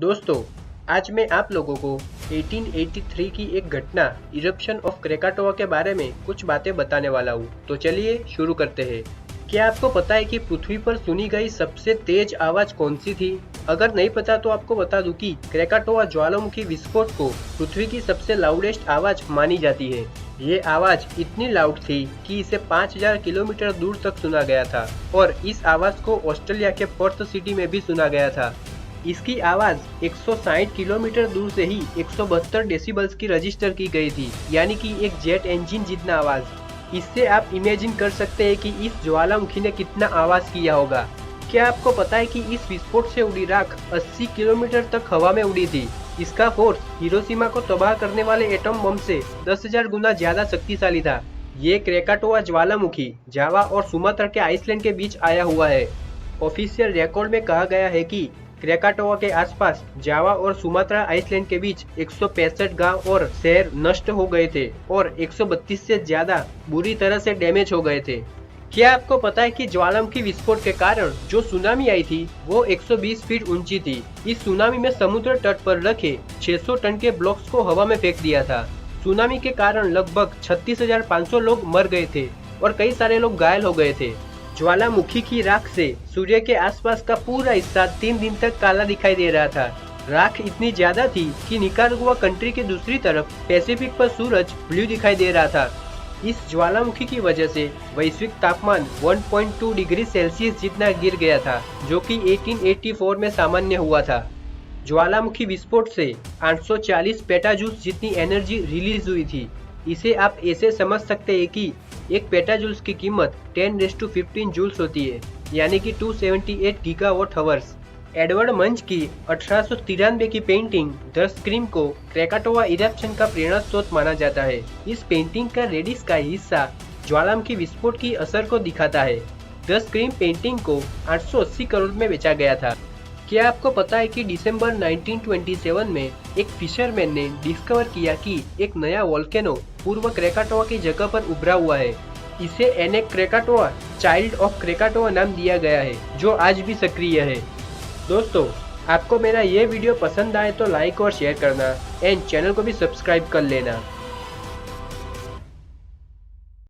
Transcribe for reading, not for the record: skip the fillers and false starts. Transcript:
दोस्तों, आज मैं आप लोगों को 1883 की एक घटना इरप्शन ऑफ क्रेकाटोआ के बारे में कुछ बातें बताने वाला हूँ। तो चलिए शुरू करते हैं। क्या आपको पता है कि पृथ्वी पर सुनी गई सबसे तेज आवाज कौन सी थी? अगर नहीं पता तो आपको बता दूं कि क्रेकाटोआ ज्वालामुखी विस्फोट को पृथ्वी की सबसे लाउडेस्ट आवाज मानी जाती है। ये आवाज इतनी लाउड थी कि इसे 5000 किलोमीटर दूर तक सुना गया था और इस आवाज को ऑस्ट्रेलिया के पर्थ सिटी में भी सुना गया था। इसकी आवाज 160 किलोमीटर दूर से ही 172 डेसिबल्स की रजिस्टर की गई थी, यानी कि एक जेट इंजन जितना आवाज। इससे आप इमेजिन कर सकते हैं कि इस ज्वालामुखी ने कितना आवाज किया होगा। क्या आपको पता है कि इस विस्फोट से उड़ी राख 80 किलोमीटर तक हवा में उड़ी थी? इसका फोर्स हिरोशिमा को तबाह करने वाले एटम बम से 10,000 गुना ज्यादा शक्तिशाली था। ये क्रेकाटोआ ज्वालामुखी जावा और सुमात्रा के आइसलैंड के बीच आया हुआ है। ऑफिशियल रिकॉर्ड में कहा गया है कि क्रेकाटोआ के आसपास जावा और सुमात्रा आइसलैंड के बीच 165 गांव और शहर नष्ट हो गए थे और 132 से ज्यादा बुरी तरह से डैमेज हो गए थे। क्या आपको पता है कि ज्वालामुखी विस्फोट के कारण जो सुनामी आई थी वो 120 फीट ऊंची थी। इस सुनामी में समुद्र तट पर रखे 600 टन के ब्लॉक्स को हवा में फेंक दिया था। सुनामी के कारण लगभग 36,500 लोग मर गए थे और कई सारे लोग घायल हो गए थे। ज्वालामुखी की राख से सूर्य के आसपास का पूरा हिस्सा 3 दिन तक काला दिखाई दे रहा था। राख इतनी ज्यादा थी कि निकारागुआ कंट्री के दूसरी तरफ पैसिफिक पर सूरज ब्लू दिखाई दे रहा था। इस ज्वालामुखी की वजह से वैश्विक तापमान 1.2 डिग्री सेल्सियस जितना गिर गया था, जो कि 1884 में सामान्य हुआ था। ज्वालामुखी विस्फोट से 840 पेटाजूल्स जितनी एनर्जी रिलीज हुई थी। इसे आप ऐसे समझ सकते हैं कि एक पेटाजूल्स की कीमत 10⁻15 जूल्स होती है, यानी कि 278 गीगावाट आवर्स। एडवर्ड मंच की 1893 की पेंटिंग द स्क्रीम को क्रेकाटोआ इरप्शन का प्रेरणा स्रोत माना जाता है। इस पेंटिंग का रेड स्काई हिस्सा ज्वालामुखी विस्फोट की असर को दिखाता है। द स्क्रीम पेंटिंग को 880 करोड़ में बेचा गया था। क्या आपको पता है कि दिसंबर 1927 में एक फिशरमैन ने डिस्कवर किया कि एक नया वोल्केनो पूर्व क्रेकाटोआ की जगह पर उभरा हुआ है। इसे एनेक क्रेकाटोआ चाइल्ड ऑफ क्रेकाटोआ नाम दिया गया है, जो आज भी सक्रिय है। दोस्तों, आपको मेरा ये वीडियो पसंद आए तो लाइक और शेयर करना एंड चैनल को भी सब्सक्राइब कर लेना।